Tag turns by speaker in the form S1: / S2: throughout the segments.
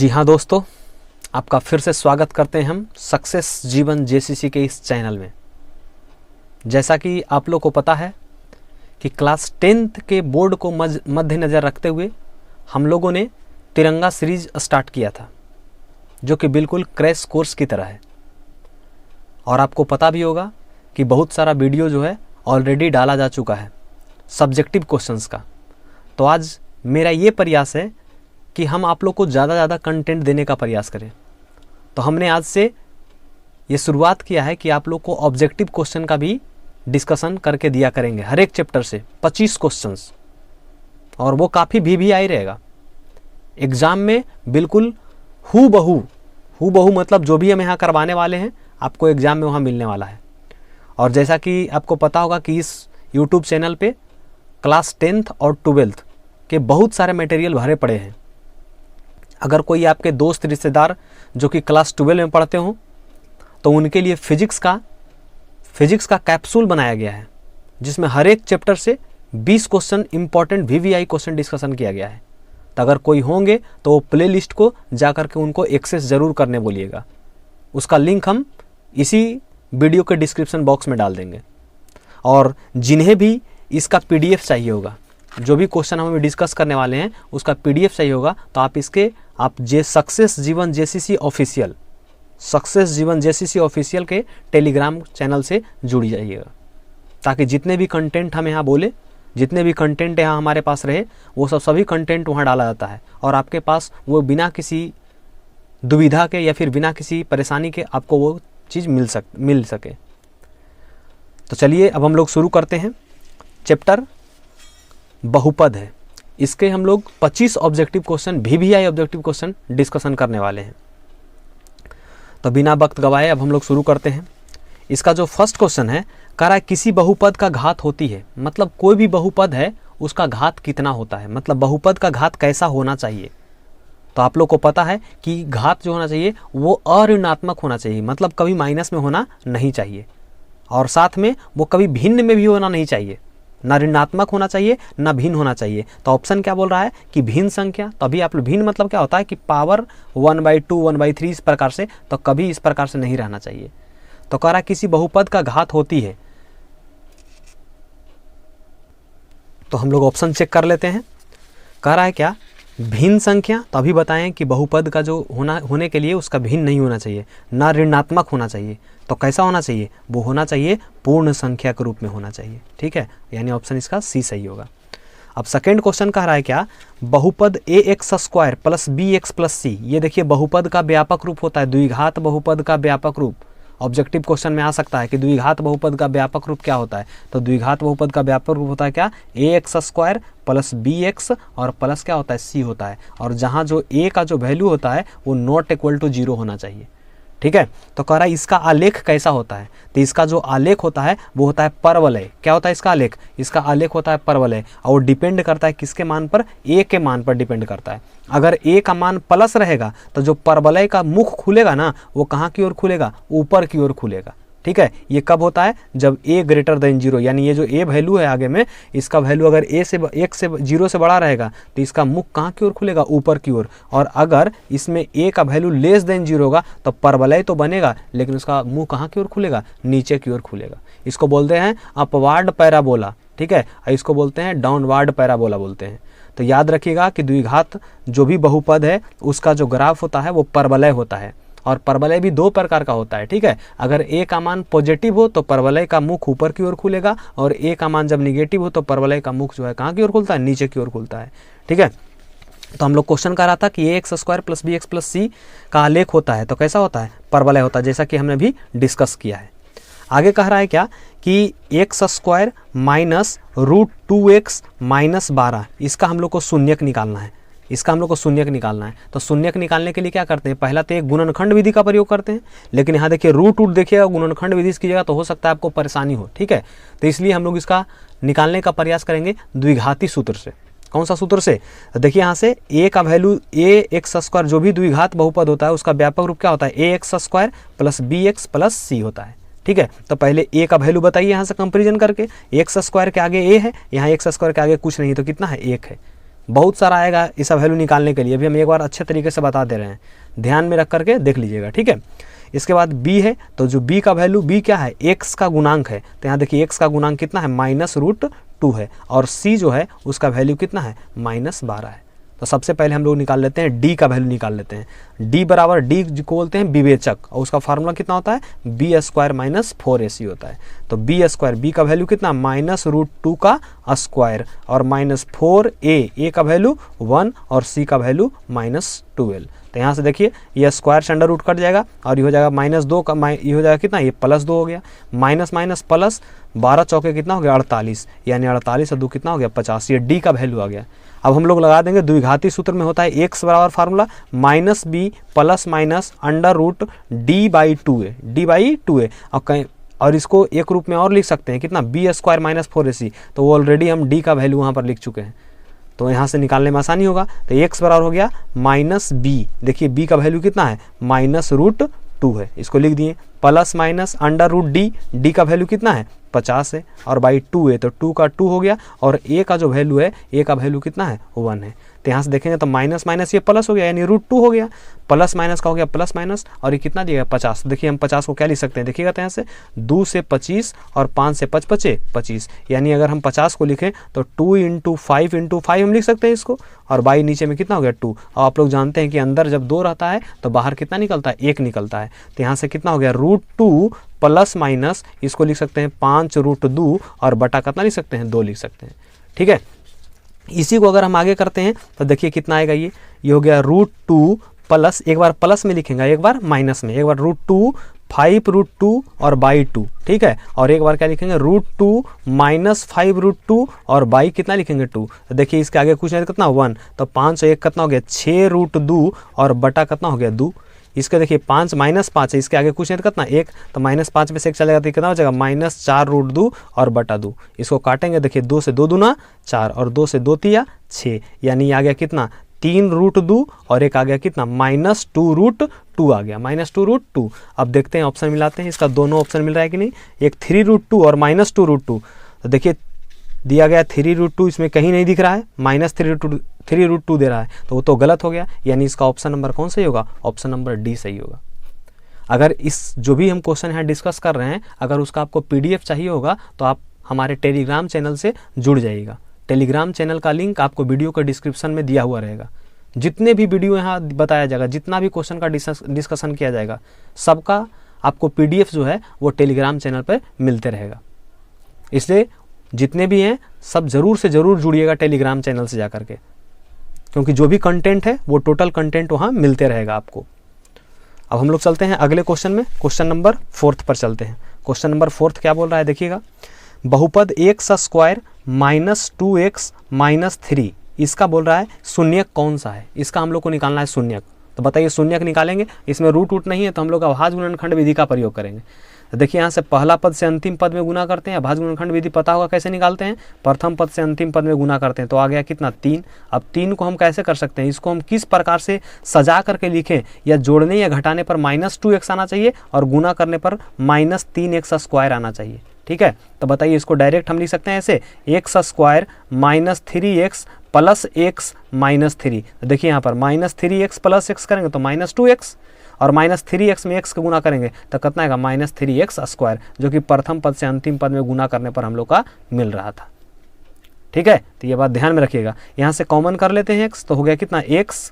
S1: जी हाँ दोस्तों, आपका फिर से स्वागत करते हैं हम सक्सेस जीवन जेसीसी के इस चैनल में। जैसा कि आप लोग को पता है कि क्लास 10th के बोर्ड को मद्देनज़र रखते हुए हम लोगों ने तिरंगा सीरीज स्टार्ट किया था, जो कि बिल्कुल क्रैश कोर्स की तरह है। और आपको पता भी होगा कि बहुत सारा वीडियो जो है ऑलरेडी डाला जा चुका है सब्जेक्टिव क्वेश्चंस का। तो आज मेरा ये प्रयास है कि हम आप लोग को ज़्यादा कंटेंट देने का प्रयास करें। तो हमने आज से ये शुरुआत किया है कि आप लोग को ऑब्जेक्टिव क्वेश्चन का भी डिस्कशन करके दिया करेंगे, हर एक चैप्टर से 25 क्वेश्चंस, और वो काफ़ी VVI रहेगा। एग्ज़ाम में बिल्कुल हू बहू मतलब जो भी हम यहाँ करवाने वाले हैं आपको एग्ज़ाम में वहाँ मिलने वाला है। और जैसा कि आपको पता होगा कि इस YouTube चैनल पे क्लास 10th और 12th के बहुत सारे मटेरियल भरे पड़े हैं। अगर कोई आपके दोस्त रिश्तेदार जो कि क्लास 12 में पढ़ते हों तो उनके लिए फिजिक्स का कैप्सूल बनाया गया है, जिसमें हर एक चैप्टर से 20 question important VVI question discussion किया गया है। तो अगर कोई होंगे तो वो प्ले लिस्ट को जा कर के उनको एक्सेस ज़रूर करने बोलिएगा। उसका लिंक हम इसी वीडियो के डिस्क्रिप्शन बॉक्स में डाल देंगे। और जिन्हें भी इसका PDF चाहिए होगा, जो भी क्वेश्चन हम अभी डिस्कस करने वाले हैं उसका PDF चाहिए होगा, तो आप सक्सेस जीवन जेसीसी ऑफिशियल के टेलीग्राम चैनल से जुड़ जाइएगा, ताकि जितने भी कंटेंट हम यहाँ बोले, जितने भी कंटेंट यहाँ हमारे पास रहे, वो सभी कंटेंट वहाँ डाला जाता है और आपके पास वो बिना किसी दुविधा के या फिर बिना किसी परेशानी के आपको वो चीज़ मिल सके। तो चलिए अब हम लोग शुरू करते हैं। चैप्टर बहुपद है, इसके हम लोग 25 objective question VVI objective question discussion करने वाले हैं। तो बिना वक्त गवाए अब हम लोग शुरू करते हैं। इसका जो फर्स्ट क्वेश्चन है, कह रहा है किसी बहुपद का घात होती है, मतलब कोई भी बहुपद है उसका घात कितना होता है, मतलब बहुपद का घात कैसा होना चाहिए। तो आप लोग को पता है कि घात जो होना चाहिए वो अऋणात्मक होना चाहिए, मतलब कभी माइनस में होना नहीं चाहिए, और साथ में वो कभी भिन्न में भी होना नहीं चाहिए, ना ऋणात्मक होना चाहिए ना भिन्न होना चाहिए। तो ऑप्शन क्या बोल रहा है कि भिन्न संख्या। तो अभी आप लोग भिन्न मतलब क्या होता है कि पावर 1/2 1/3 इस प्रकार से, तो कभी इस प्रकार से नहीं रहना चाहिए। तो कह रहा है किसी बहुपद का घात होती है, तो हम लोग ऑप्शन चेक कर लेते हैं। कह रहा है क्या भिन्न संख्या, तो अभी बताएं कि बहुपद का जो होने के लिए उसका भिन्न नहीं होना चाहिए, ना ऋणात्मक होना चाहिए। तो कैसा होना चाहिए, वो होना चाहिए पूर्ण संख्या के रूप में होना चाहिए। ठीक है, यानी ऑप्शन इसका C सही होगा। अब सेकेंड क्वेश्चन कह रहा है क्या बहुपद AX² + BX + C। ये देखिए बहुपद का व्यापक रूप होता है, द्विघात बहुपद का व्यापक रूप। ऑब्जेक्टिव क्वेश्चन में आ सकता है कि द्विघात बहुपद का व्यापक रूप क्या होता है। तो द्विघात बहुपद का व्यापक रूप होता है क्या, AX² + BX और प्लस क्या होता है, C होता है। और जहाँ जो A का जो वैल्यू होता है वो = 0 होना चाहिए। ठीक है, तो कह रहा है इसका आलेख कैसा होता है। तो इसका जो आलेख होता है वो होता है परवलय। क्या होता है इसका आलेख, इसका आलेख होता है परवलय, और वो डिपेंड करता है किसके मान पर, A के मान पर डिपेंड करता है। अगर A का मान प्लस रहेगा तो जो परवलय का मुख खुलेगा ना, वो कहाँ की ओर खुलेगा, ऊपर की ओर खुलेगा। ठीक है, ये कब होता है, जब A > 0, यानी ये जो A वैल्यू है आगे में, इसका वैल्यू अगर 0 से बड़ा रहेगा तो इसका मुख कहाँ की ओर खुलेगा, ऊपर की ओर। और अगर इसमें A का वैल्यू <0 होगा तो परवलय तो बनेगा, लेकिन उसका मुंह कहाँ की ओर खुलेगा, नीचे की ओर खुलेगा। इसको बोलते हैं अपवार्ड पैराबोला। ठीक है, इसको बोलते हैं डाउनवार्ड पैराबोला बोलते हैं। तो याद रखिएगा कि द्विघात जो भी बहुपद है उसका जो ग्राफ होता है वो परवलय होता है, और परवलय भी 2 प्रकार का होता है। ठीक है, अगर A का मान पॉजिटिव हो तो परवलय का मुख ऊपर की ओर खुलेगा, और A का मान जब निगेटिव हो तो परवलय का मुख जो है कहाँ की ओर खुलता है, नीचे की ओर खुलता है। ठीक है, तो हम लोग क्वेश्चन कर रहा था कि AX² + BX + C का आलेख होता है, तो कैसा होता है, परवलय होता है, जैसा कि हमने भी डिस्कस किया है। आगे कह रहा है क्या कि X² - √2x - 12, इसका हम लोग को शून्यक निकालना है। तो शून्यक निकालने के लिए क्या करते हैं, पहला तो एक गुणनखंड विधि का प्रयोग करते हैं, लेकिन यहाँ देखिए √2 देखिएगा गुणनखंड विधि की जगह, तो हो सकता है आपको परेशानी हो। ठीक है, तो इसलिए हम लोग इसका निकालने का प्रयास करेंगे द्विघाती सूत्र से। कौन सा सूत्र से, देखिए यहाँ से A का वैल्यू AX², जो भी द्विघात बहुपद होता है उसका व्यापक रूप क्या होता है, AX² + BX + C होता है। ठीक है, तो पहले A का वैल्यू बताइए यहाँ से कंपेरिजन करके। x² के आगे A है, यहाँ x² के आगे कुछ नहीं, तो कितना है, 1 है। बहुत सारा आएगा इसका वैल्यू निकालने के लिए, अभी हम एक बार अच्छे तरीके से बता दे रहे हैं, ध्यान में रख करके देख लीजिएगा, ठीक है। इसके बाद b है, तो जो b का वैल्यू, b क्या है, x का गुणांक है, तो यहाँ देखिए x का गुणांक कितना है, -√2 है, और c जो है उसका वैल्यू कितना है, -12 है। तो सबसे पहले हम लोग निकाल लेते हैं d का वैल्यू निकाल लेते हैं। d बराबर, d को बोलते हैं विवेचक, और उसका फार्मूला कितना होता है, b² - 4ac होता है। तो b², b का वैल्यू कितना, -√2 का स्क्वायर, और -4a का वैल्यू 1 और c का वैल्यू -12। तो यहाँ से देखिए ये स्क्वायर से अंडर रूट कट जाएगा और ये हो जाएगा -2 का, ये हो जाएगा कितना, ये +2 हो गया, माइनस माइनस प्लस, 12 चौके कितना हो गया, 48, यानी 48 और 2 कितना हो गया, 50। ये d का वैल्यू आ गया। अब हम लोग लगा देंगे द्विघाती सूत्र में होता है x बराबर formula -b plus minus d/2a, और इसको एक रूप में और लिख सकते हैं कितना, b² - 4ac, तो वो ऑलरेडी हम d का वैल्यू वहाँ पर लिख चुके हैं, तो यहाँ से निकालने में आसानी होगा। तो x बराबर हो गया -b, देखिए b का वैल्यू कितना है, -√2 है, इसको लिख दिए, प्लस माइनस √d का वैल्यू कितना है, 50 है, और /2 है, तो 2 का 2 हो गया, और a का जो वैल्यू है, a का वैल्यू कितना है, 1 है। तो यहाँ से देखेंगे तो माइनस माइनस ये प्लस हो गया, यानी √2 हो गया, प्लस माइनस का हो गया प्लस माइनस, और ये कितना दिया, 50। देखिए हम 50 को क्या लिख सकते हैं, देखिएगा तो यहाँ से 2 से 25 और 5 से 5 बचे 25, यानी अगर हम 50 को लिखें तो 2 × 5 × 5 हम लिख सकते हैं इसको, और बाई नीचे में कितना हो गया, 2। और आप लोग जानते हैं कि अंदर जब 2 रहता है तो बाहर कितना निकलता है, 1 निकलता है। तो यहाँ से कितना हो गया, √2 प्लस माइनस, इसको लिख सकते हैं 5√2, और बटा कितना लिख सकते हैं, 2 लिख सकते हैं, ठीक है। इसी को अगर हम आगे करते हैं तो देखिए कितना आएगा, ये हो गया √2 प्लस, एक बार प्लस में लिखेंगे, एक बार माइनस में, एक बार √2 5√2 और /2, ठीक है, और एक बार क्या लिखेंगे, √2 - 5√2 और बाई कितना लिखेंगे, 2। तो देखिए इसके आगे कुछ नहीं, कितना 1, तो 5 और 1 कितना हो गया, 6√2 और बटा कितना हो गया, 2। इसका देखिए 5 - 5 है, इसके आगे कुछ नहीं तो कितना 1, तो -5 में से 1 चलेगा तो कितना हो जाएगा, -4√2 और बटा 2। इसको काटेंगे, देखिए 2 से 2 दूना 4 और 2 से 2 तिया 6, यानी आ गया कितना, 3√2 और एक आ गया कितना, -2√2 आ गया, -2√2। अब देखते हैं ऑप्शन मिलाते हैं, इसका दोनों ऑप्शन मिल रहा है कि नहीं, एक 3√2 और -2√2। तो देखिए दिया गया 3√2, इसमें कहीं नहीं दिख रहा है, -3√2 दे रहा है, तो वो तो गलत हो गया, यानी इसका ऑप्शन नंबर कौन सही होगा, ऑप्शन नंबर डी सही होगा। अगर इस जो भी हम क्वेश्चन यहाँ डिस्कस कर रहे हैं, अगर उसका आपको PDF चाहिए होगा तो आप हमारे टेलीग्राम चैनल से जुड़ जाइएगा। टेलीग्राम चैनल का लिंक आपको वीडियो के डिस्क्रिप्शन में दिया हुआ रहेगा। जितने भी वीडियो यहाँ बताया जाएगा, जितना भी क्वेश्चन का डिस्कशन किया जाएगा, सबका आपको PDF जो है वो टेलीग्राम चैनल पर मिलते रहेगा। इसलिए जितने भी हैं सब ज़रूर से ज़रूर जुड़िएगा टेलीग्राम चैनल से जाकर के, क्योंकि जो भी कंटेंट है वो टोटल कंटेंट वहाँ मिलते रहेगा आपको। अब हम लोग चलते हैं अगले क्वेश्चन में, क्वेश्चन नंबर 4 पर चलते हैं। क्वेश्चन नंबर 4 क्या बोल रहा है, देखिएगा, बहुपद x² - 2x - 3, इसका बोल रहा है शून्यक कौन सा है, इसका हम लोग को निकालना है शून्यक। तो बताइए शून्यक निकालेंगे, इसमें रूट नहीं है तो हम लोग अभाज्य गुणनखंड विधि का प्रयोग करेंगे। तो देखिए यहाँ से पहला पद से अंतिम पद में गुना करते हैं, अभाज्य गुणनखंड विधि पता होगा कैसे निकालते हैं, प्रथम पद से अंतिम पद में गुना करते हैं, तो आ गया कितना, 3। अब 3 को हम कैसे कर सकते हैं, इसको हम किस प्रकार से सजा करके लिखें, या जोड़ने या घटाने पर -2x आना चाहिए और गुना करने पर -3x² आना चाहिए, ठीक है। तो बताइए इसको डायरेक्ट हम लिख सकते हैं ऐसे, x² - 3x प्लस x - 3। देखिए यहाँ पर -3x प्लस x करेंगे तो -2x, और -3x में x का गुना करेंगे तो कितना आएगा, -3x², जो कि प्रथम पद से अंतिम पद में गुना करने पर हम लोग का मिल रहा था, ठीक है। तो ये बात ध्यान में रखिएगा। यहाँ से कॉमन कर लेते हैं x, तो हो गया कितना, x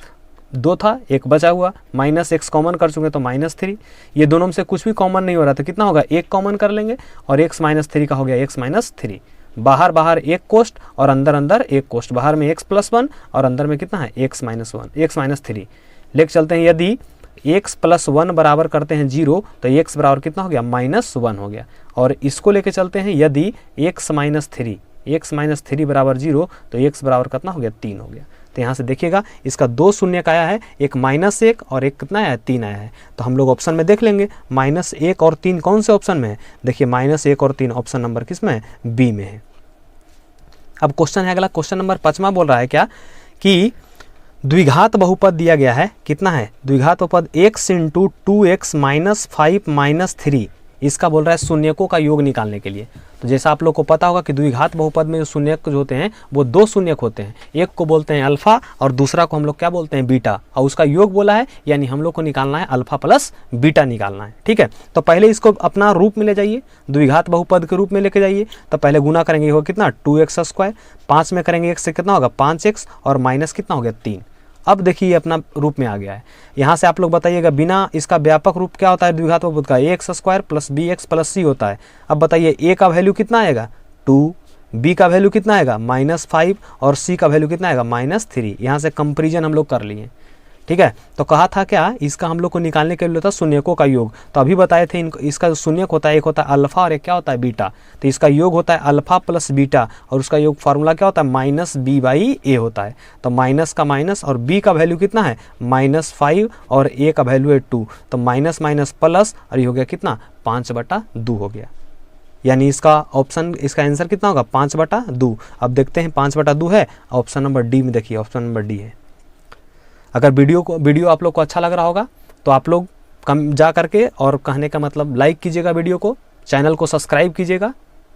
S1: 2 था, 1 बचा हुआ, -x कॉमन कर चुके तो -3। ये दोनों में से कुछ भी कॉमन नहीं हो रहा, तो कितना होगा, 1 कॉमन कर लेंगे, और x - 3 का हो गया x - 3। बाहर बाहर 1 कोष्ठ और अंदर अंदर 1 कोष्ठ, बाहर में x + 1 और अंदर में कितना है, x - 3। लेके चलते हैं, यदि x + 1 बराबर करते हैं 0, तो x बराबर कितना हो गया, -1 हो गया। और इसको लेके चलते हैं, यदि x - 3 बराबर 0, तो x बराबर कितना हो गया, 3 हो गया। तो यहाँ से देखिएगा इसका 2 शून्यक आया है, एक -1 और एक कितना आया है, 3 आया है। तो हम लोग ऑप्शन में देख लेंगे -1 और 3 कौन से ऑप्शन में है, देखिए -1 और 3 ऑप्शन नंबर किस में है, बी में है। अब क्वेश्चन है अगला, क्वेश्चन नंबर 5वां बोल रहा है क्या, कि द्विघात बहुपद दिया गया है, कितना है, द्विघात बहुपद x × 2x - 5 - 3, इसका बोल रहा है शून्यकों का योग निकालने के लिए। तो जैसा आप लोग को पता होगा कि द्विघात बहुपद में जो शून्यक जो होते हैं वो दो शून्यक होते हैं, एक को बोलते हैं अल्फा और दूसरा को हम लोग क्या बोलते हैं बीटा, और उसका योग बोला है, यानी हम लोग को निकालना है अल्फा प्लस बीटा निकालना है। ठीक है, तो पहले इसको अपना रूप में ले जाइए, द्विघात बहुपद के रूप में लेके जाइए। तो पहले गुना करेंगे, होगा कितना 2x², 5 में करेंगे 1 से कितना होगा 5x, और माइनस कितना हो गया 3। अब देखिए अपना रूप में आ गया है। यहाँ से आप लोग बताइएगा बिना इसका व्यापक रूप क्या होता है द्विघात बहुपद का, ax² plus bx plus c होता है। अब बताइए a का वैल्यू कितना आएगा 2, b का वैल्यू कितना आएगा -5 और c का वैल्यू कितना आएगा -3। यहाँ से कंपेरिजन हम लोग कर लिए। ठीक है, तो कहा था क्या, इसका हम लोग को निकालने के लिए होता है शून्यकों का योग। तो अभी बताए थे इसका जो शून्यक होता है, एक होता है अल्फा और एक क्या होता है बीटा। तो इसका योग होता है अल्फा प्लस बीटा, और उसका योग फार्मूला क्या होता है -b/a होता है। तो माइनस का माइनस, और b का वैल्यू कितना है -5 और a का वैल्यू है 2, तो माइनस माइनस प्लस, और ये हो गया कितना 5/2 हो गया। यानी इसका ऑप्शन, इसका आंसर कितना होगा 5/2। अब देखते हैं 5/2 है, ऑप्शन नंबर डी में देखिए, ऑप्शन नंबर डी है। अगर वीडियो आप लोग को अच्छा लग रहा होगा तो आप लोग कम जा करके, और कहने का मतलब लाइक कीजिएगा वीडियो को, चैनल को सब्सक्राइब कीजिएगा,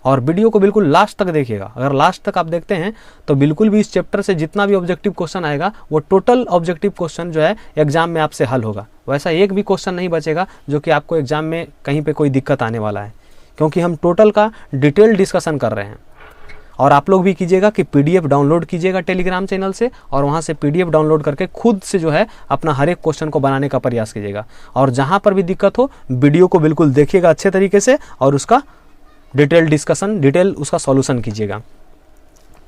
S1: और वीडियो को बिल्कुल लास्ट तक देखिएगा। अगर लास्ट तक आप देखते हैं तो बिल्कुल भी इस चैप्टर से जितना भी ऑब्जेक्टिव क्वेश्चन आएगा वो टोटल ऑब्जेक्टिव क्वेश्चन जो है एग्जाम में आपसे हल होगा। वैसा एक भी क्वेश्चन नहीं बचेगा जो कि आपको एग्जाम में कहीं पर कोई दिक्कत आने वाला है, क्योंकि हम टोटल का डिटेल डिस्कशन कर रहे हैं। और आप लोग भी कीजिएगा कि पीडीएफ डाउनलोड कीजिएगा टेलीग्राम चैनल से, और वहाँ से पीडीएफ डाउनलोड करके खुद से जो है अपना हर एक क्वेश्चन को बनाने का प्रयास कीजिएगा। और जहाँ पर भी दिक्कत हो वीडियो को बिल्कुल देखिएगा अच्छे तरीके से, और उसका डिटेल डिस्कशन, डिटेल उसका सॉल्यूशन कीजिएगा।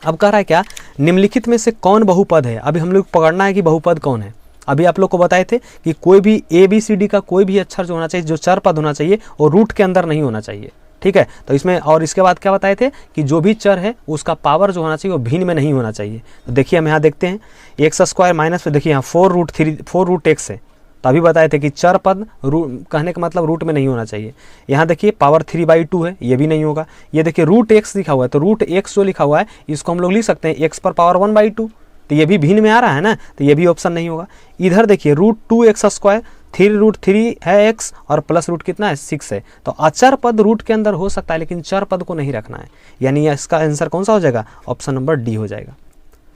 S1: अब कह रहा है क्या, निम्नलिखित में से कौन बहुपद है। अभी हम लोग पकड़ना है कि बहुपद कौन है। अभी आप लोग को बताए थे कि कोई भी ABCD का कोई भी अक्षर जो होना चाहिए, जो चर पद होना चाहिए, और रूट के अंदर नहीं होना चाहिए। ठीक है, तो इसमें और इसके बाद क्या बताए थे कि जो भी चर है उसका पावर जो होना चाहिए वो भिन्न में नहीं होना चाहिए। तो देखिए हम यहाँ देखते हैं x² माइनस पे, देखिए यहाँ 4√x है। तो अभी बताए थे कि चर पद कहने का मतलब रूट में नहीं होना चाहिए। यहाँ देखिए पावर 3/2 है, ये भी नहीं होगा। ये देखिए √x लिखा हुआ है, तो √x जो लिखा हुआ है इसको हम लोग लिख सकते हैं x पर पावर 1/2, तो ये भी भिन्न में आ रहा है ना, तो ये भी ऑप्शन नहीं होगा। इधर देखिए √2x², 3√3 है x, और प्लस रूट कितना है 6 है। तो अचर पद रूट के अंदर हो सकता है, लेकिन चर पद को नहीं रखना है। यानी इसका आंसर कौन सा हो जाएगा, ऑप्शन नंबर डी हो जाएगा।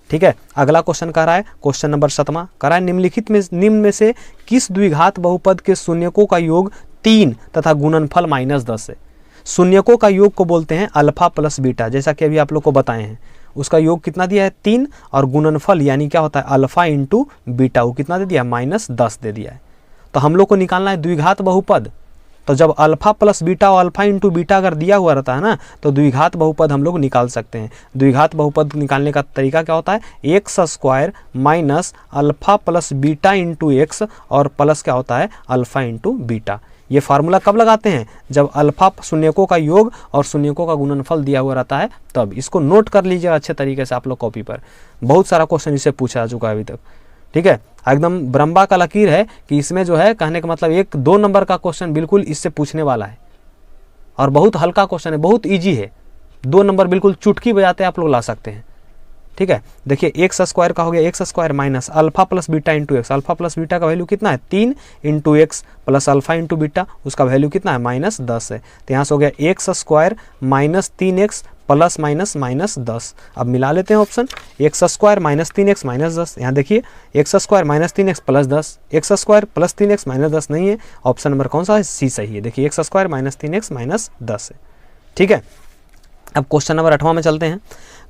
S1: ठीक है, अगला क्वेश्चन कह रहा है, क्वेश्चन नंबर 7वां कह रहा है, निम्न में से किस द्विघात बहुपद के शून्यकों का योग 3 तथा गुणनफल -10 है। शून्यकों का योग को बोलते हैं अल्फा प्लस बीटा, जैसा कि अभी आप लोग को बताए हैं। उसका योग कितना दिया है 3, और गुणनफल यानी क्या होता है अल्फा इंटू बीटा, वो कितना दे दिया -10 दे दिया है। तो हम लोग को निकालना है द्विघात बहुपद। तो जब अल्फा प्लस बीटा और अल्फा इंटू बीटा अगर दिया हुआ रहता है ना, तो द्विघात बहुपद हम लोग निकाल सकते हैं। द्विघात बहुपद निकालने का तरीका क्या होता है, x² minus alpha plus beta into x, और प्लस क्या होता है अल्फा इंटू बीटा। ये फार्मूला कब लगाते हैं, जब अल्फा शून्यकों का योग और शून्यकों का गुणनफल दिया हुआ रहता है तब। इसको नोट कर लीजिएगा अच्छे तरीके से आप लोग कॉपी पर, बहुत सारा क्वेश्चन इससे पूछा जा चुका है अभी तक। ठीक है, एकदम ब्रह्मा का लकीर है कि इसमें जो है कहने का मतलब 1-2 नंबर का क्वेश्चन बिल्कुल इससे पूछने वाला है, और बहुत हल्का क्वेश्चन है, बहुत इजी है। 2 नंबर बिल्कुल चुटकी बजाते आप लोग ला सकते हैं। ठीक है, देखिए x² का हो गया x² minus alpha plus beta into x. Alpha plus beta का वैल्यू कितना है 3 into x plus alpha into beta, उसका वैल्यू कितना है -10 है। तो यहाँ से हो गया x² minus 3x plus minus -10। अब मिला लेते हैं option, x² minus 3x minus 10। यहाँ देखिए x² minus 3x plus 10, x² plus 3x minus 10 नहीं है। ऑप्शन नंबर कौन सा है, सी सही है। देखिए x² माइनस 3x माइनस 10 है। ठीक है, अब क्वेश्चन नंबर 8वां में चलते हैं।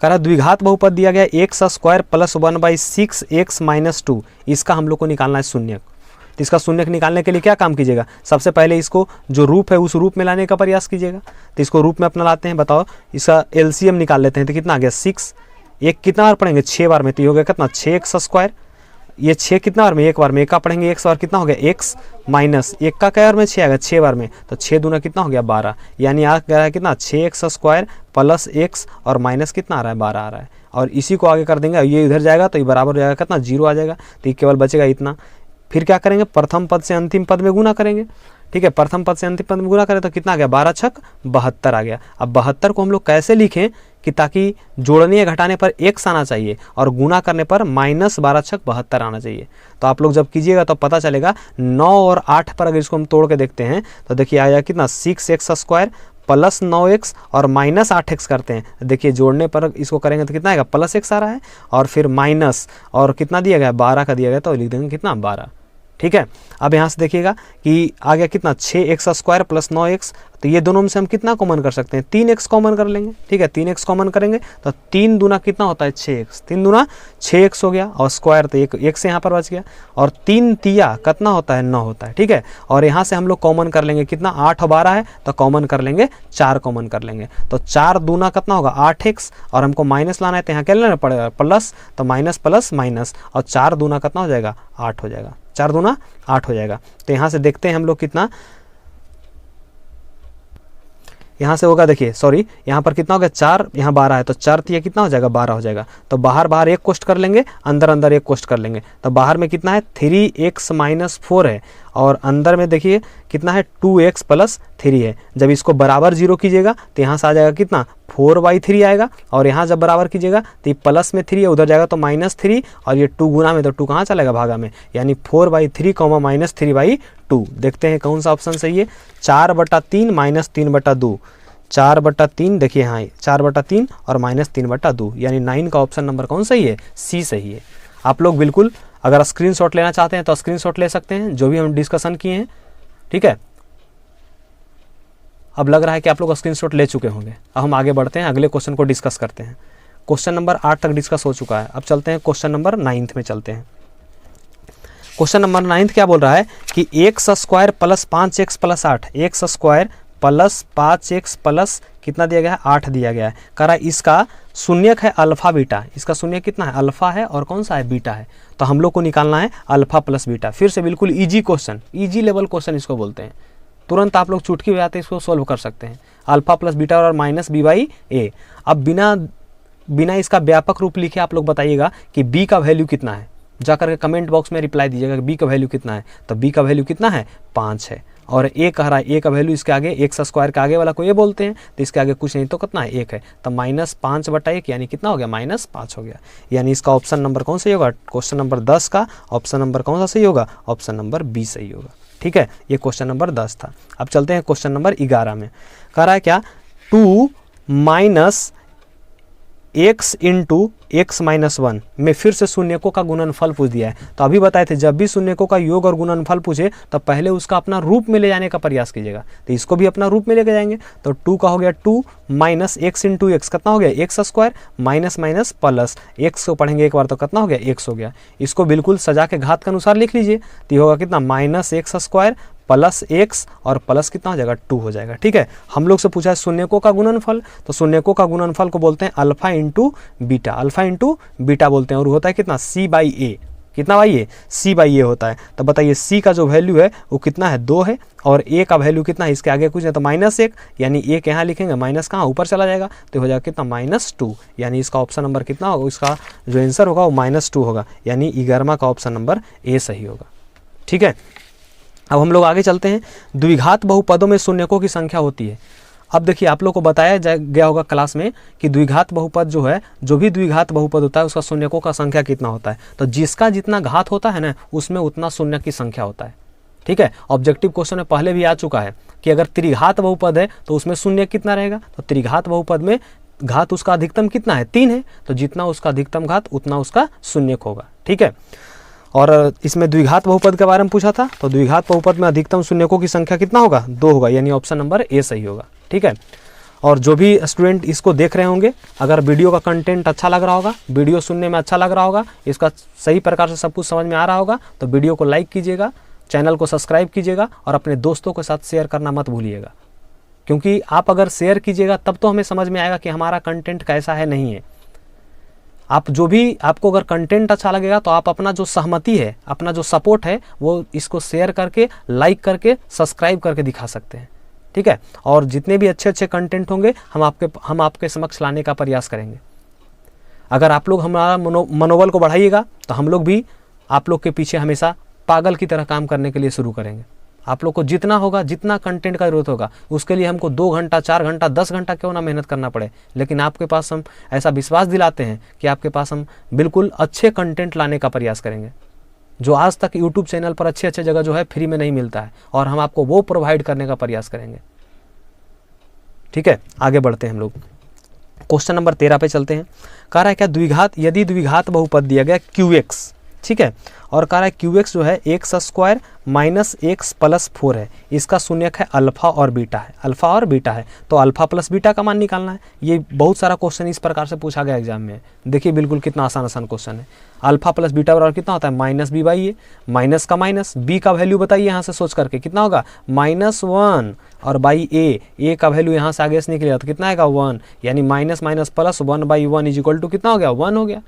S1: कह रहा द्विघात बहुपद दिया गया x² प्लस 1/6x माइनस 2, इसका हम लोग को निकालना है शून्यक। तो इसका शून्यक निकालने के लिए क्या काम कीजिएगा, सबसे पहले इसको जो रूप है उस रूप में लाने का प्रयास कीजिएगा। तो इसको रूप में अपना लाते हैं, बताओ इसका LCM निकाल लेते हैं। तो कितना आ गया 6, एक कितना बार पढ़ेंगे 6 बार में, तो ये हो गया कितना 6x²। ये 6 कितना बार में, एक बार में, एक का पढ़ेंगे x, और कितना हो गया x माइनस 1 का क्या बार में 6 आ गया 6 बार में, तो 6 दूना कितना हो गया 12। यानी आ गया है कितना 6x² प्लस x, और माइनस कितना आ रहा है 12 आ रहा है। और इसी को आगे कर देंगे, ये इधर जाएगा तो ये बराबर हो जाएगा कितना 0 आ जाएगा। तो ये केवल बचेगा इतना। फिर क्या करेंगे, प्रथम पद से अंतिम पद में गुना करेंगे। ठीक है, प्रथम पद से अंतिम पद में गुना करें तो कितना आ गया 12×6 = 72 आ गया। अब 72 को हम लोग कैसे लिखें कि ताकि जोड़ने या घटाने पर x आना चाहिए और गुना करने पर -12×6=72 आना चाहिए। तो आप लोग जब कीजिएगा तो पता चलेगा 9 और 8 पर अगर इसको हम तोड़ के देखते हैं तो देखिए आया कितना 6x² प्लस 9x और माइनस 8x करते हैं। देखिए जोड़ने पर इसको करेंगे तो कितना आएगा +x आ रहा है और फिर माइनस और कितना दिया गया 12 का दिया गया तो लिख देंगे कितना 12। ठीक है, अब यहाँ से देखिएगा कि आ गया कितना 6x² प्लस 9x, तो ये दोनों में से हम कितना कॉमन कर सकते हैं 3x कॉमन कर लेंगे। ठीक है, 3x कॉमन करेंगे तो 3 दूना कितना होता है 6x, 3 दूना 6x हो गया और स्क्वायर तो एक से यहाँ पर बच गया और 3 तिया कितना होता है 9 होता है। ठीक है, और यहाँ से हम लोग कॉमन कर लेंगे कितना 8 और 12 है तो कॉमन कर लेंगे 4 कॉमन कर लेंगे तो 4 दूना कितना होगा 8x और हमको माइनस लाना है तो यहाँ क्या लेना पड़ेगा प्लस, तो माइनस प्लस माइनस और 4 दूना कितना हो जाएगा 8 हो जाएगा, 4 दूना 8 हो जाएगा। तो यहाँ से देखते हैं हम लोग कितना यहाँ से होगा, देखिए सॉरी यहाँ पर कितना हो गया 4, यहाँ 12 है तो 4 तिया कितना हो जाएगा 12 हो जाएगा। तो बाहर बाहर एक कोष्ट कर लेंगे, अंदर अंदर एक कोष्ट कर लेंगे तो बाहर में कितना है 3x - 4 है और अंदर में देखिए कितना है 2x + 3 है। जब इसको बराबर 0 कीजिएगा तो यहाँ से आ जाएगा कितना 4/3 आएगा और यहाँ जब बराबर कीजिएगा तो ये प्लस में 3 है उधर जाएगा तो -3 और ये 2 गुना में तो 2 कहाँ चलेगा भागा में, यानी 4/3 -3/2। देखते हैं कौन सा ऑप्शन सही है 4/3 -3/2, 4/3 देखिए हाँ 4/3 और -3/2 यानी 9 का ऑप्शन नंबर कौन सही है सी सही है। आप लोग बिल्कुल अगर स्क्रीनशॉट लेना चाहते हैं तो स्क्रीनशॉट ले सकते हैं जो भी हम डिस्कशन किए हैं। ठीक है, अब लग रहा है कि आप लोग स्क्रीनशॉट ले चुके होंगे। अब हम आगे बढ़ते हैं, अगले क्वेश्चन को डिस्कस करते हैं। क्वेश्चन नंबर 8 तक डिस्कस हो चुका है, अब चलते हैं क्वेश्चन नंबर 9 में चलते हैं। क्वेश्चन नंबर 9 क्या बोल रहा है कि x² plus 5x plus 8, x² plus 5x plus कितना दिया गया है 8 दिया गया है। कह रहा है इसका शून्यक है अल्फा बीटा, इसका शून्यक कितना है अल्फा है और कौन सा है बीटा है। तो हम लोग को निकालना है अल्फा प्लस बीटा। फिर से बिल्कुल easy question, easy level question इसको बोलते हैं, तुरंत आप लोग चुटकी बजाते इसको सोल्व कर सकते हैं। अल्फा प्लस बीटा और -b/a। अब बिना इसका व्यापक रूप लिखे आप लोग बताइएगा कि b का वैल्यू कितना है, जाकर के कमेंट बॉक्स में रिप्लाई दीजिएगा कि b का वैल्यू कितना है। तो b का वैल्यू कितना है 5 है और a कह रहा है a का वैल्यू इसके आगे x² के आगे वाला को ये बोलते हैं तो इसके आगे कुछ नहीं तो कितना है 1 है तो -5/1 यानी कितना हो गया -5 हो गया। यानी इसका ऑप्शन नंबर कौन सही होगा, क्वेश्चन नंबर 10 का ऑप्शन नंबर कौन सा सही होगा, ऑप्शन नंबर बी सही होगा। ठीक है, ये क्वेश्चन नंबर 10 था। अब चलते हैं क्वेश्चन नंबर 11 में। कह रहा है क्या 2 - x × x - 1 में फिर से शून्यकों का गुणनफल पूछ दिया है। तो अभी बताए थे जब भी शून्यकों का योग और गुणनफल पूछे तो पहले उसका अपना रूप में ले जाने का प्रयास कीजिएगा। तो इसको भी अपना रूप में लेके जाएंगे तो 2 का हो गया 2 - x × x कितना हो गया x² minus minus plus x को पढ़ेंगे एक बार तो कितना हो गया x हो गया। इसको बिल्कुल सजा के घात के अनुसार लिख लीजिए तो ये होगा कितना -x² प्लस x और प्लस कितना हो जाएगा 2 हो जाएगा। ठीक है, हम लोग से पूछा है शून्यकों का गुणनफल, तो शून्यकों का गुणनफल को बोलते हैं अल्फा × बीटा, अल्फा × बीटा बोलते हैं और होता है कितना c/a, कितना भाई ये c/a होता है। तो बताइए c का जो वैल्यू है वो कितना है 2 है और a का वैल्यू कितना है इसके आगे कुछ नहीं तो -1 यानी एक यहाँ लिखेंगे माइनस कहाँ ऊपर चला जाएगा तो हो जाएगा कितना -2 यानी इसका ऑप्शन नंबर कितना होगा, इसका जो आंसर होगा वो -2 होगा यानी 11वां का ऑप्शन नंबर ए सही होगा। ठीक है, अब हम लोग आगे चलते हैं। द्विघात बहुपदों में शून्यकों की संख्या होती है। अब देखिए आप लोग को बताया गया होगा क्लास में कि द्विघात बहुपद जो है, जो भी द्विघात बहुपद होता है उसका शून्यकों का संख्या कितना होता है। तो जिसका जितना घात होता है ना उसमें उतना शून्य की संख्या होता है। ठीक है, ऑब्जेक्टिव क्वेश्चन में पहले भी आ चुका है कि अगर त्रिघात बहुपद है तो उसमें शून्य कितना रहेगा। तो त्रिघात बहुपद में घात उसका अधिकतम कितना है 3 है, तो जितना उसका अधिकतम घात उतना उसका शून्यक होगा। ठीक है, और इसमें द्विघात बहुपद के बारे में पूछा था तो द्विघात बहुपद में अधिकतम शून्यकों की संख्या कितना होगा 2 होगा यानी ऑप्शन नंबर ए सही होगा। ठीक है, और जो भी स्टूडेंट इसको देख रहे होंगे अगर वीडियो का कंटेंट अच्छा लग रहा होगा, वीडियो सुनने में अच्छा लग रहा होगा, इसका सही प्रकार से सब कुछ समझ में आ रहा होगा तो वीडियो को लाइक कीजिएगा, चैनल को सब्सक्राइब कीजिएगा और अपने दोस्तों के साथ शेयर करना मत भूलिएगा, क्योंकि आप अगर शेयर कीजिएगा तब तो हमें समझ में आएगा कि हमारा कंटेंट कैसा है नहीं है। आप जो भी आपको अगर कंटेंट अच्छा लगेगा तो आप अपना जो सहमति है, अपना जो सपोर्ट है वो इसको शेयर करके, लाइक करके, सब्सक्राइब करके दिखा सकते हैं। ठीक है, और जितने भी अच्छे अच्छे कंटेंट होंगे हम आपके समक्ष लाने का प्रयास करेंगे। अगर आप लोग हमारा मनोबल को बढ़ाइएगा तो हम लोग भी आप लोग के पीछे हमेशा पागल की तरह काम करने के लिए शुरू करेंगे। आप लोग को जितना होगा, जितना कंटेंट का जरूरत होगा, उसके लिए हमको 2 घंटा 4 घंटा 10 घंटा क्यों ना मेहनत करना पड़े, लेकिन आपके पास हम ऐसा विश्वास दिलाते हैं कि आपके पास हम बिल्कुल अच्छे कंटेंट लाने का प्रयास करेंगे, जो आज तक यूट्यूब चैनल पर अच्छे अच्छे जगह जो है फ्री में नहीं मिलता है, और हम आपको वो प्रोवाइड करने का प्रयास करेंगे। ठीक है, आगे बढ़ते हैं हम लोग। क्वेश्चन नंबर 13 पे चलते हैं। कह रहा है क्या, द्विघात, यदि द्विघात बहुपद दिया गया QX, ठीक है, और कह रहा है QX जो है x² माइनस x प्लस 4 है, इसका शून्यक है अल्फा और बीटा है, अल्फा और बीटा है, तो अल्फा प्लस बीटा का मान निकालना है। ये बहुत सारा क्वेश्चन इस प्रकार से पूछा गया एग्जाम में, देखिए बिल्कुल कितना आसान आसान क्वेश्चन है। अल्फा प्लस बीटा बराबर कितना होता है, -b बाई ए, माइनस का माइनस, b का वैल्यू बताइए यहाँ से सोच करके कितना होगा, -1 और बाई ए का वैल्यू यहाँ से आगे से निकलेगा तो कितना आएगा 1, यानी minus minus plus 1/1 is equal to कितना हो गया, 1 हो गया।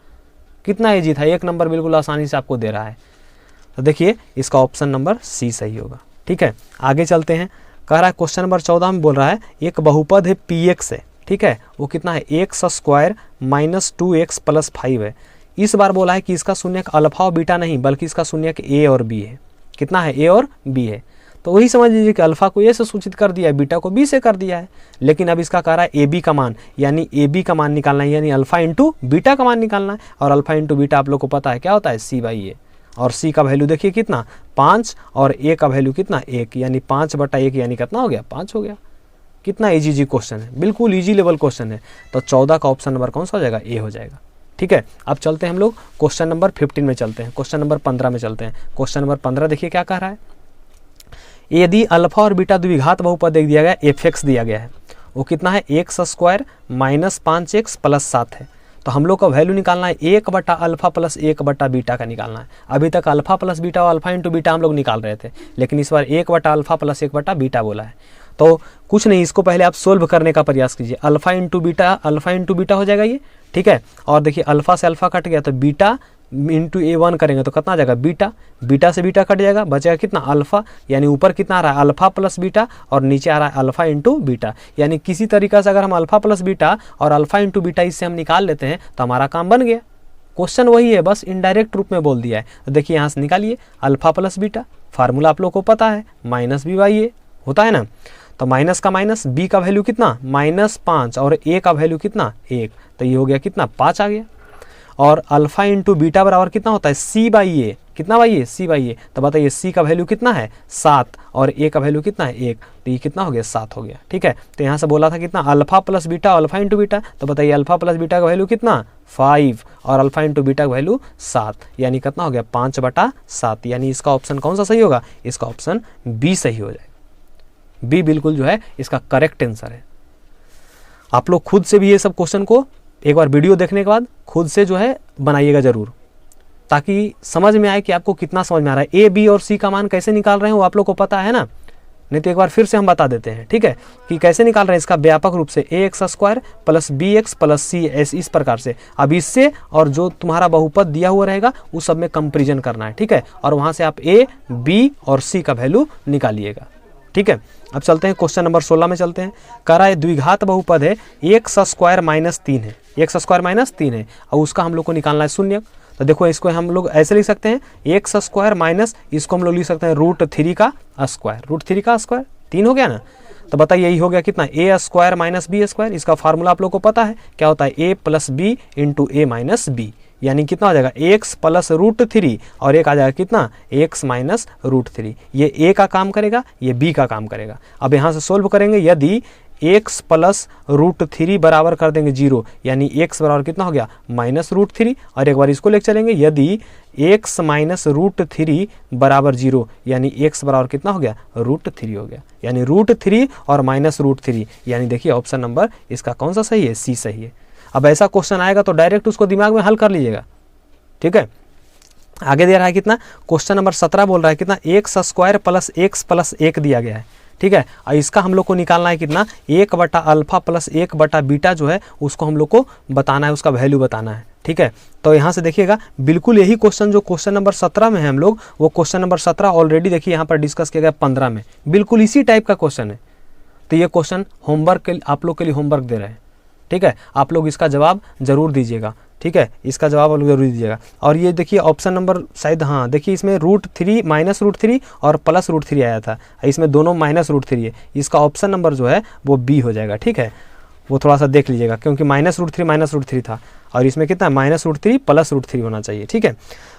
S1: कितना ईजी था, 1 नंबर बिल्कुल आसानी से आपको दे रहा है। तो देखिए इसका ऑप्शन नंबर सी सही होगा। ठीक है, आगे चलते हैं। कह रहा है क्वेश्चन नंबर 14 में बोल रहा है एक बहुपद है PX है, ठीक है, वो कितना है x² माइनस 2x प्लस 5 है। इस बार बोला है कि इसका शून्यक अल्फा और बीटा नहीं, बल्कि इसका शून्यक a और b है। कितना है, a और b है, तो वही समझ लीजिए कि अल्फा को a से सूचित कर दिया है, बीटा को b से कर दिया है। लेकिन अब इसका कह रहा है ab का मान, यानी ab का मान निकालना है, यानी अल्फा इंटू बीटा का मान निकालना है, और अल्फा इंटू बीटा आप लोग को पता है क्या होता है, c/a, और c का वैल्यू देखिए कितना 5 और a का वैल्यू कितना 1, यानी 5/1 यानी कितना हो गया, 5 हो गया। कितना इजी क्वेश्चन है, बिल्कुल इजी लेवल क्वेश्चन है। तो 14 का ऑप्शन नंबर कौन सा हो जाएगा, ए हो जाएगा। ठीक है, अब चलते हैं हम लोग क्वेश्चन नंबर 15 में चलते हैं, क्वेश्चन नंबर 15 में चलते हैं। क्वेश्चन नंबर 15 देखिए क्या कह रहा है, यदि अल्फा और बीटा द्विघात बहुपद दिया गया fx दिया गया है, वो कितना है x² माइनस 5x प्लस 7 है, तो हम लोग का वैल्यू निकालना है 1/अल्फा प्लस 1/बीटा का निकालना है। अभी तक अल्फा प्लस बीटा और अल्फा इंटू बीटा हम लोग निकाल रहे थे, लेकिन इस बार 1/अल्फा प्लस 1/बीटा बोला है। तो कुछ नहीं, इसको पहले आप सोल्व करने का प्रयास कीजिए। अल्फा इंटू बीटा हो जाएगा ये, ठीक है, और देखिए अल्फा से अल्फा कट गया तो बीटा इंटू a1 करेंगे तो कितना आ जाएगा, बीटा से बीटा कट जाएगा, बचेगा कितना, अल्फा, यानी ऊपर कितना आ रहा है, अल्फा प्लस बीटा, और नीचे आ रहा है अल्फा इंटू बीटा। यानी किसी तरीका से अगर हम अल्फा प्लस बीटा और अल्फा इंटू बीटा इससे हम निकाल लेते हैं तो हमारा काम बन गया। क्वेश्चन वही है, बस इनडायरेक्ट रूप में बोल दिया है। तो देखिए यहाँ से निकालिए अल्फा प्लस बीटा, फार्मूला आप लोग को पता है, -b/a होता है ना, तो माइनस का माइनस, b का वैल्यू कितना -5 और a का वैल्यू कितना 1, तो ये हो गया कितना 5 आ गया। और अल्फा इंटू बीटा बराबर कितना होता है, c/a, कितना c/a, c/a, तो बताइए c का वैल्यू कितना है 7 और a का वैल्यू कितना है 1, तो ये कितना हो गया 7 हो गया। ठीक है, तो यहाँ से बोला था कितना alpha plus beta, alpha into beta, तो बताइए अल्फा प्लस बीटा का वैल्यू कितना 5 और अल्फा इंटू बीटा का वैल्यू 7, यानी कितना हो गया 5/7, यानी इसका ऑप्शन कौन सा सही होगा, इसका ऑप्शन बी सही हो जाएगा। बी बिल्कुल जो है इसका करेक्ट आंसर है। आप लोग खुद से भी ये सब क्वेश्चन को एक बार वीडियो देखने के बाद खुद से जो है बनाइएगा जरूर, ताकि समझ में आए कि आपको कितना समझ में आ रहा है। ए, बी और सी का मान कैसे निकाल रहे हैं वो आप लोग को पता है ना, नहीं तो एक बार फिर से हम बता देते हैं। ठीक है, कि कैसे निकाल रहे हैं इसका व्यापक रूप से, ax² plus bx plus c, इस प्रकार से। अब इससे और जो तुम्हारा बहुपद दिया हुआ रहेगा उस सब में कंपेरिजन करना है। ठीक है, और वहां से आप a, b और c का वैल्यू निकालिएगा। ठीक है, अब चलते हैं क्वेश्चन नंबर 16 में चलते हैं। कह रहा है द्विघात बहुपद है x² माइनस 3 है, x² माइनस 3 है, और उसका हम लोग को निकालना है शून्यक। तो देखो इसको हम लोग ऐसे लिख सकते हैं, x² माइनस, इसको हम लोग लिख सकते हैं √3 का स्क्वायर, √3 का स्क्वायर 3 हो गया ना। तो बताइए यही हो गया कितना, a² माइनस b²। इसका फार्मूला आप लोग को पता है क्या होता है, a plus b into a minus b, यानी कितना हो जाएगा x प्लस √3 और एक आ जाएगा कितना x माइनस √3। ये a का काम करेगा, ये b का काम करेगा। अब यहाँ से सोल्व करेंगे, यदि x प्लस √3 बराबर कर देंगे 0, यानी x बराबर कितना हो गया -√3, और एक बार इसको लेकर चलेंगे, यदि x माइनस √3 बराबर 0, यानी x बराबर कितना हो गया √3 हो गया, यानी √3 और -√3, यानी देखिए ऑप्शन नंबर इसका कौन सा सही है, सी सही है। अब ऐसा क्वेश्चन आएगा तो डायरेक्ट उसको दिमाग में हल कर लीजिएगा। ठीक है, आगे दे रहा है कितना, क्वेश्चन नंबर 17 बोल रहा है कितना, x² प्लस x प्लस 1 दिया गया है। ठीक है, और इसका हम लोग को निकालना है कितना, 1/अल्फा प्लस 1/बीटा जो है उसको हम लोग को बताना है, उसका वैल्यू बताना है। ठीक है, तो यहाँ से देखिएगा बिल्कुल यही क्वेश्चन जो क्वेश्चन नंबर 17 में है हम लोग, वो क्वेश्चन नंबर 17 ऑलरेडी देखिए यहाँ पर डिस्कस किया गया 15 में, बिल्कुल इसी टाइप का क्वेश्चन है। तो ये क्वेश्चन होमवर्क के आप लोग के लिए होमवर्क दे रहे हैं। ठीक है, आप लोग इसका जवाब जरूर दीजिएगा, ठीक है, इसका जवाब आप लोग जरूर दीजिएगा। और ये देखिए ऑप्शन नंबर शायद, हाँ देखिए इसमें √3 -√3 और +√3 आया था, इसमें दोनों -√3 है, इसका ऑप्शन नंबर जो है वो बी हो जाएगा। ठीक है, वो थोड़ा सा देख लीजिएगा क्योंकि -√3 था और इसमें कितना है -√3 +√3 होना चाहिए। ठीक है,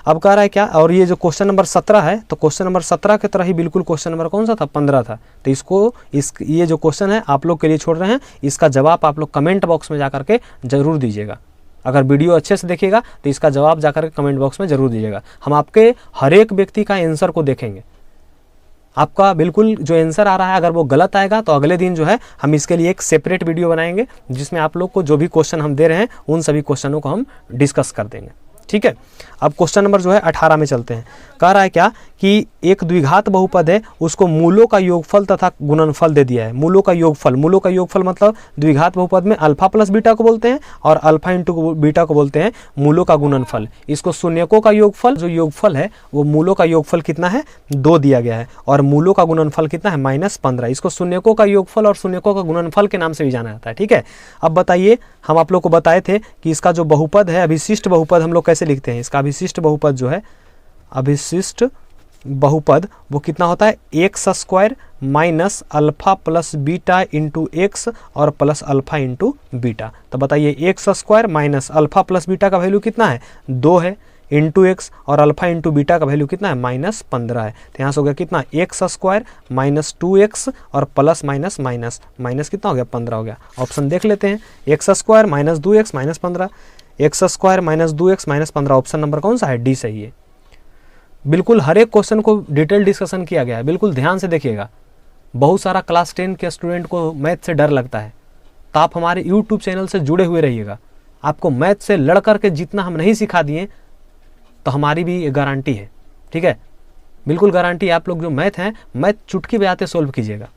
S1: अब कह रहा है क्या, और ये जो क्वेश्चन नंबर 17 है तो क्वेश्चन नंबर 17 की तरह ही बिल्कुल क्वेश्चन नंबर कौन सा था, 15 था। तो इसको ये जो क्वेश्चन है आप लोग के लिए छोड़ रहे हैं, इसका जवाब आप लोग कमेंट बॉक्स में जा करके जरूर दीजिएगा। अगर वीडियो अच्छे से देखिएगा तो इसका जवाब जाकर के कमेंट बॉक्स में जरूर दीजिएगा। हम आपके हर एक व्यक्ति का आंसर को देखेंगे, आपका बिल्कुल जो आंसर आ रहा है अगर वो गलत आएगा तो अगले दिन जो है हम इसके लिए एक सेपरेट वीडियो बनाएंगे जिसमें आप लोग को जो भी क्वेश्चन हम दे रहे हैं उन सभी क्वेश्चनों को हम डिस्कस कर देंगे। ठीक है, अब क्वेश्चन नंबर जो है 18 में चलते हैं। कह रहा है क्या कि एक द्विघात बहुपद है, उसको मूलों का योगफल तथा गुणनफल दे दिया है। मूलों का योगफल मतलब द्विघात बहुपद में अल्फा प्लस बीटा को बोलते हैं और अल्फा इंटू बीटा को बोलते हैं मूलों का गुणनफल। इसको शून्यकों का योगफल, जो योगफल है वो मूलों का योगफल कितना है 2 दिया गया है और मूलों का गुणनफल कितना है -15। इसको शून्यकों का योगफल और शून्यकों का गुणनफल के नाम से भी जाना जाता है। ठीक है, अब बताइए, हम आप लोग को बताए थे कि इसका जो बहुपद है अभिशिष्ट बहुपद हम लोग कैसे लिखते हैं। इसका अभिशिष्ट बहुपद जो है, अभिशिष्ट बहुपद वो कितना होता है x² minus alpha plus beta into x और प्लस अल्फा इंटू बीटा। तो बताइए x² minus alpha plus beta का वैल्यू कितना है 2 है, इंटू एक्स और अल्फा इंटू बीटा का वैल्यू कितना है -15 है। तो यहाँ से हो गया कितना x² माइनस 2x और प्लस माइनस माइनस माइनस कितना हो गया 15 हो गया। ऑप्शन देख लेते हैं, x² minus 2x minus 15, x² minus 2x minus 15, option number कौन सा है, डी सही है। बिल्कुल हर एक क्वेश्चन को डिटेल डिस्कशन किया गया है, बिल्कुल ध्यान से देखिएगा। बहुत सारा क्लास 10 के स्टूडेंट को मैथ से डर लगता है, तो आप हमारे यूट्यूब चैनल से जुड़े हुए रहिएगा। आपको मैथ से लड़ करके जितना हम नहीं सिखा दिए तो हमारी भी गारंटी है। ठीक है, बिल्कुल गारंटी है। आप लोग जो मैथ हैं, मैथ चुटकी बजाते सोल्व कीजिएगा,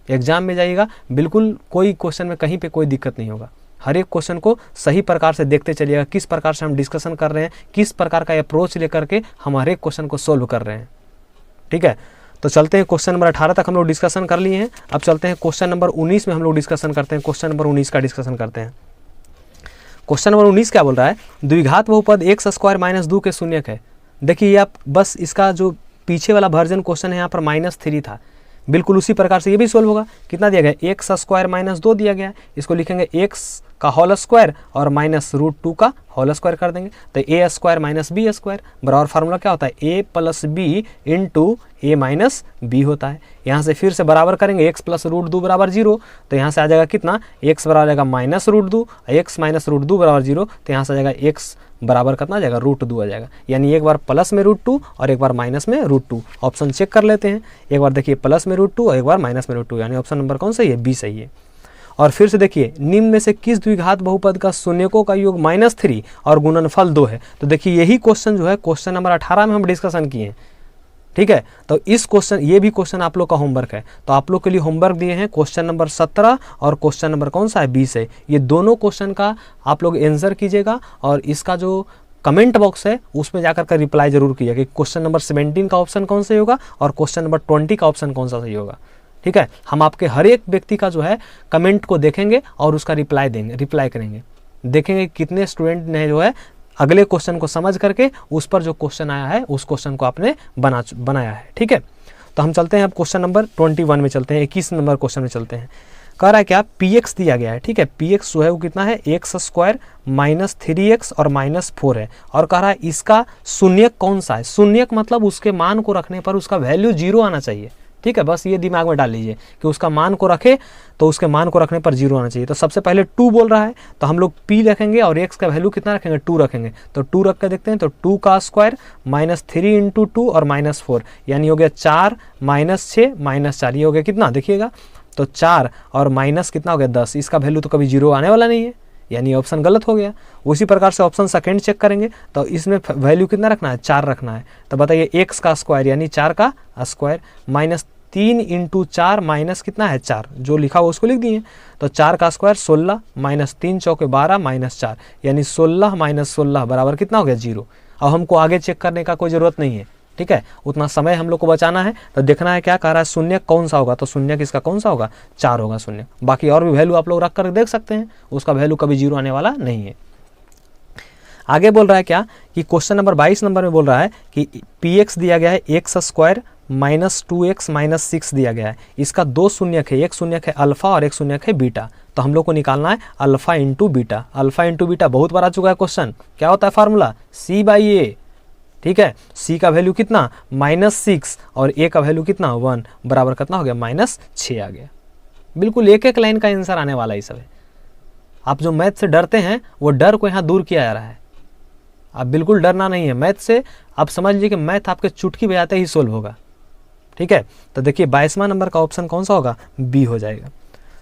S1: एग्जाम में जाइएगा, बिल्कुल कोई क्वेश्चन में कहीं पे कोई दिक्कत नहीं होगा। हर एक क्वेश्चन को सही प्रकार से देखते चलिएगा, किस प्रकार से हम डिस्कशन कर रहे हैं, किस प्रकार का अप्रोच लेकर के हम हर एक क्वेश्चन को सोल्व कर रहे हैं। ठीक है, तो चलते हैं क्वेश्चन नंबर 18 तक हम लोग डिस्कशन कर लिए हैं। अब चलते हैं क्वेश्चन नंबर 19 में हम लोग डिस्कशन करते हैं। क्वेश्चन नंबर 19 का डिस्कशन करते हैं। क्वेश्चन नंबर 19 क्या बोल रहा है, द्विघात बहुपद x² माइनस 2 के शून्यक है। देखिए आप बस इसका जो पीछे वाला वर्जन क्वेश्चन है यहाँ पर -3 था, बिल्कुल उसी प्रकार से ये भी सोल्व होगा। कितना दिया गया, x² माइनस 2 दिया गया है, इसको लिखेंगे x का होल स्क्वायर और माइनस √2 का होल स्क्वायर कर देंगे। तो a² माइनस b² बराबर फार्मूला क्या होता है, a plus b into a minus b होता है। यहाँ से फिर से बराबर करेंगे, x प्लस √2 बराबर 0, तो यहाँ से आ जाएगा कितना, x बराबर आ जाएगा -√2, x माइनस √2 बराबर 0, तो यहाँ से आ जाएगा x बराबर कितना आ जाएगा √2 आ जाएगा। यानी एक बार प्लस में √2 और एक बार माइनस में √2। ऑप्शन चेक कर लेते हैं, एक बार देखिए प्लस में √2 और एक बार माइनस में √2, यानी ऑप्शन नंबर कौन सही है, बी सही है। और फिर से देखिए, निम्न में से किस द्विघात बहुपद का शून्यकों का योग -3 और गुणनफल 2 है। तो देखिए यही क्वेश्चन जो है क्वेश्चन नंबर 18 में हम डिस्कशन किए हैं। ठीक है, तो इस क्वेश्चन, ये भी क्वेश्चन आप लोग का होमवर्क है, तो आप लोग के लिए होमवर्क दिए हैं क्वेश्चन नंबर 17 और क्वेश्चन नंबर कौन सा है, 20 है। ये दोनों क्वेश्चन का आप लोग आंसर कीजिएगा और इसका जो कमेंट बॉक्स है उसमें जाकर का रिप्लाई जरूर कीजिएगा कि क्वेश्चन नंबर 17 का ऑप्शन कौन सही होगा और क्वेश्चन नंबर 20 का ऑप्शन कौन सा सही होगा। ठीक है, हम आपके हर एक व्यक्ति का जो है कमेंट को देखेंगे और उसका रिप्लाई करेंगे, देखेंगे कितने स्टूडेंट ने जो है अगले क्वेश्चन को समझ करके उस पर जो क्वेश्चन आया है उस क्वेश्चन को आपने बनाया है। ठीक है, तो हम चलते हैं अब क्वेश्चन नंबर 21 में चलते हैं, 21 नंबर क्वेश्चन में चलते हैं। कह रहा है क्या, px दिया गया है। ठीक है, px जो है वो कितना है, x² माइनस 3x और -4 है, और कह रहा है इसका शून्यक कौन सा है। शून्यक मतलब उसके मान को रखने पर उसका वैल्यू 0 आना चाहिए। ठीक है, बस ये दिमाग में डाल लीजिए कि उसका मान को रखे तो उसके मान को रखने पर 0 आना चाहिए। तो सबसे पहले 2 बोल रहा है तो हम लोग p रखेंगे और x का वैल्यू कितना रखेंगे, 2 रखेंगे। तो 2 रख कर देखते हैं, तो 2 का स्क्वायर -3 इंटू 2 और -4, यानी हो गया 4 -6 -4, ये हो गया कितना देखिएगा, तो 4 और माइनस कितना हो गया 10। इसका वैल्यू तो कभी 0 आने वाला नहीं है, यानी ऑप्शन गलत हो गया। उसी प्रकार से ऑप्शन सेकंड चेक करेंगे तो इसमें वैल्यू कितना रखना है, 4 रखना है। तो बताइए x का स्क्वायर यानी 4 का स्क्वायर -3 इंटू 4 माइनस कितना है 4, जो लिखा हुआ उसको लिख दिए। तो 4 का स्क्वायर 16 -3 चौके 12 -4, यानी 16 - 16 बराबर कितना हो गया 0। अब हमको आगे चेक करने का कोई ज़रूरत नहीं है। ठीक है, उतना समय हम लोग को बचाना है, तो देखना है क्या कह रहा है, शून्य कौन सा होगा। तो शून्य इसका कौन सा होगा, 4 होगा शून्य। बाकी और भी वैल्यू आप लोग रख कर देख सकते हैं, उसका वैल्यू कभी 0 आने वाला नहीं है। आगे बोल रहा है क्या कि क्वेश्चन नंबर 22 नंबर में बोल रहा है कि px दिया गया है x square minus 2x minus 6 दिया गया है। इसका दो शून्यक है, एक शून्यक है अल्फा और एक शून्यक है बीटा। तो हम लोग को निकालना है alpha into beta. Alpha into beta बहुत बार आ चुका है क्वेश्चन। क्या होता है फार्मूला? c/a। ठीक है, c का वैल्यू कितना -6 और a का वैल्यू कितना 1 बराबर कितना हो गया -6 आ गया। बिल्कुल एक एक लाइन का आंसर आने वाला है सब। आप जो मैथ से डरते हैं वो डर को यहाँ दूर किया जा रहा है। आप बिल्कुल डरना नहीं है मैथ से। आप समझ लीजिए कि मैथ आपके चुटकी बजाते ही सोल्व होगा। ठीक है, तो देखिए 22वां नंबर का ऑप्शन कौन सा होगा? बी हो जाएगा।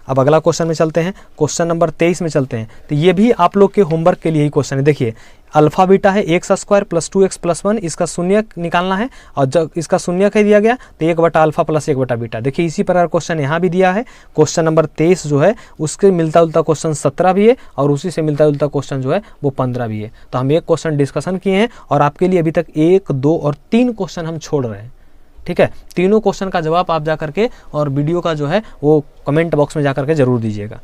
S1: अब अगला क्वेश्चन में चलते हैं, क्वेश्चन नंबर 23 में चलते हैं। तो ये भी आप लोग के होमवर्क के लिए ही क्वेश्चन है। देखिए अल्फा बीटा है x square plus 2x plus 1, इसका शून्य निकालना है और जब इसका शून्य है दिया गया तो 1 बटा अल्फा प्लस 1 बटा बीटा। देखिए इसी प्रकार क्वेश्चन यहाँ भी दिया है। क्वेश्चन नंबर 23 जो है उसके मिलता जुलता क्वेश्चन 17 भी है और उसी से मिलता जुलता क्वेश्चन जो है वो 15 भी है। तो हम एक क्वेश्चन डिस्कशन किए हैं और आपके लिए अभी तक 1, 2 और 3 क्वेश्चन हम छोड़ रहे हैं। ठीक है, तीनों क्वेश्चन का जवाब आप जा करके और वीडियो का जो है वो कमेंट बॉक्स में जा करके जरूर दीजिएगा।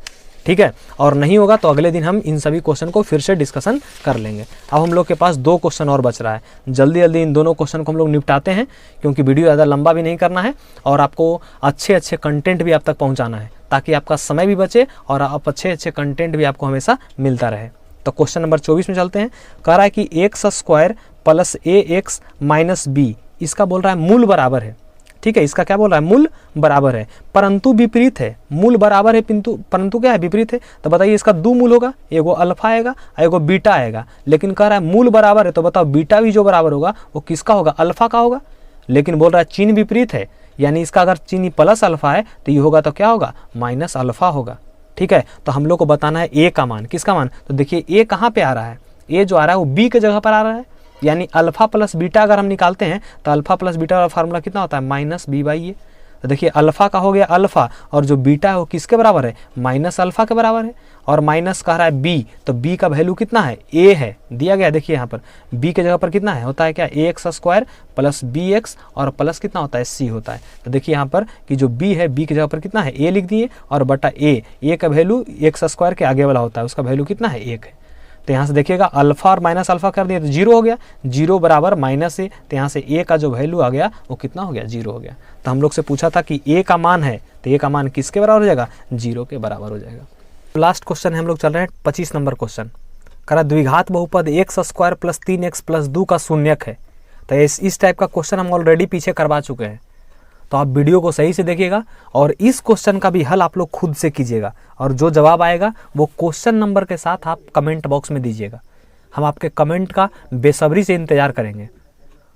S1: ठीक है, और नहीं होगा तो अगले दिन हम इन सभी क्वेश्चन को फिर से डिस्कशन कर लेंगे। अब हम लोग के पास 2 क्वेश्चन और बच रहा है। जल्दी जल्दी इन दोनों क्वेश्चन को हम लोग निपटाते हैं क्योंकि वीडियो ज़्यादा लंबा भी नहीं करना है और आपको अच्छे अच्छे कंटेंट भी आप तक पहुँचाना है ताकि आपका समय भी बचे और आप अच्छे अच्छे कंटेंट भी आपको हमेशा मिलता रहे। तो क्वेश्चन नंबर 24 में चलते हैं। कह रहा है कि x square plus ax minus b, इसका बोल रहा है मूल बराबर है। ठीक है, इसका क्या बोल रहा है? मूल बराबर है परंतु विपरीत है। मूल बराबर है परंतु क्या है? विपरीत है। तो बताइए इसका 2 मूल होगा, एगो अल्फा आएगा और एगो बीटा आएगा। लेकिन कह रहा है मूल बराबर है, तो बताओ बीटा भी जो बराबर होगा वो किसका होगा? अल्फा का होगा। लेकिन बोल रहा है चिन्ह विपरीत है, यानी इसका अगर चिन्ह प्लस अल्फा है तो ये होगा तो क्या होगा? माइनस अल्फा होगा। ठीक है, तो हम लोग को बताना है ए का मान। किसका मान? तो देखिए ए कहाँ पे आ रहा है? ए जो आ रहा है वो बी के जगह पर आ रहा है, यानी अल्फा प्लस बीटा अगर हम निकालते हैं तो अल्फा प्लस बीटा का फार्मूला कितना होता है? -b/a। तो देखिए अल्फा का हो गया अल्फा और जो बीटा है वो किसके बराबर है? माइनस अल्फा के बराबर है। और माइनस कह रहा है बी, तो बी का वैल्यू कितना है? a है, दिया गया। देखिए यहाँ पर b के जगह पर कितना है? होता है क्या? ax स्क्वायर प्लस bx और प्लस कितना होता है? c होता है। तो देखिए यहाँ पर कि जो b है b की जगह पर कितना है? a लिख दिए और बटा a का वैल्यू x स्क्वायर के आगे वाला होता है, उसका वैल्यू कितना है? 1 है। तो यहाँ से देखिएगा अल्फा और माइनस अल्फा कर दिए तो 0 हो गया, 0 बराबर माइनस ए। तो यहाँ से ए का जो वैल्यू आ गया वो कितना हो गया? 0 हो गया। तो हम लोग से पूछा था कि ए का मान है, तो ए का मान किसके बराबर हो जाएगा? 0 के बराबर हो जाएगा। लास्ट क्वेश्चन है, हम लोग चल रहे हैं 25 नंबर क्वेश्चन। करा द्विघात बहुपद x square plus 3x plus 2 का शून्यक है। तो इस टाइप का क्वेश्चन हम ऑलरेडी पीछे करवा चुके हैं, तो आप वीडियो को सही से देखिएगा और इस क्वेश्चन का भी हल आप लोग खुद से कीजिएगा और जो जवाब आएगा वो क्वेश्चन नंबर के साथ आप कमेंट बॉक्स में दीजिएगा। हम आपके कमेंट का बेसब्री से इंतजार करेंगे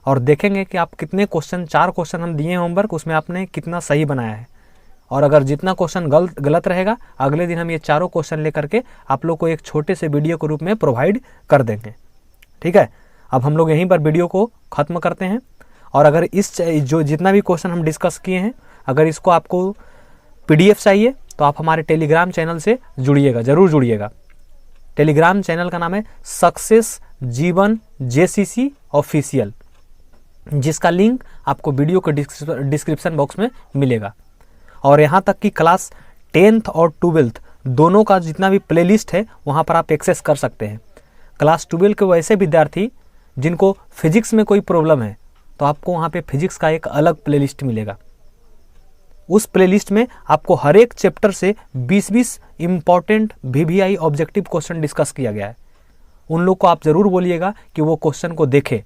S1: और देखेंगे कि आप कितने क्वेश्चन, 4 क्वेश्चन हम दिए हैं होमवर्क, उसमें आपने कितना सही बनाया है। और अगर जितना क्वेश्चन गलत रहेगा अगले दिन हम ये 4 क्वेश्चन लेकर के आप लोग को एक छोटे से वीडियो के रूप में प्रोवाइड कर देंगे। ठीक है, अब हम लोग यहीं पर वीडियो को ख़त्म करते हैं। और अगर इस जो जितना भी क्वेश्चन हम डिस्कस किए हैं, अगर इसको आपको PDF चाहिए तो आप हमारे टेलीग्राम चैनल से जुड़िएगा, ज़रूर जुड़िएगा। टेलीग्राम चैनल का नाम है सक्सेस जीवन JCC ऑफिशियल, जिसका लिंक आपको वीडियो के डिस्क्रिप्शन बॉक्स में मिलेगा। और यहाँ तक कि क्लास 10th और 12th दोनों का जितना भी प्लेलिस्ट है वहाँ पर आप एक्सेस कर सकते हैं। क्लास 12 के वैसे विद्यार्थी जिनको फिजिक्स में कोई प्रॉब्लम है तो आपको वहाँ पे फिजिक्स का एक अलग प्लेलिस्ट मिलेगा। उस प्लेलिस्ट में आपको हर एक चैप्टर से 20-20 important VVI objective question discuss किया गया है। उन लोग को आप ज़रूर बोलिएगा कि वो क्वेश्चन को देखें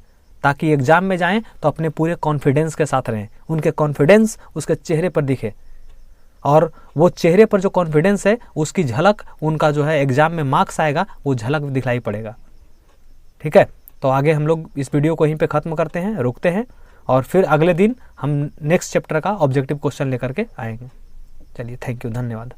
S1: ताकि एग्जाम में जाएं तो अपने पूरे कॉन्फिडेंस के साथ रहें, उनके कॉन्फिडेंस उसके चेहरे पर दिखे और वो चेहरे पर जो कॉन्फिडेंस है उसकी झलक, उनका जो है एग्जाम में मार्क्स आएगा वो झलक दिखलाई पड़ेगा। ठीक है, तो आगे हम लोग इस वीडियो को यहीं पे ख़त्म करते हैं, रुकते हैं और फिर अगले दिन हम नेक्स्ट चैप्टर का ऑब्जेक्टिव क्वेश्चन लेकर के आएंगे। चलिए, थैंक यू, धन्यवाद।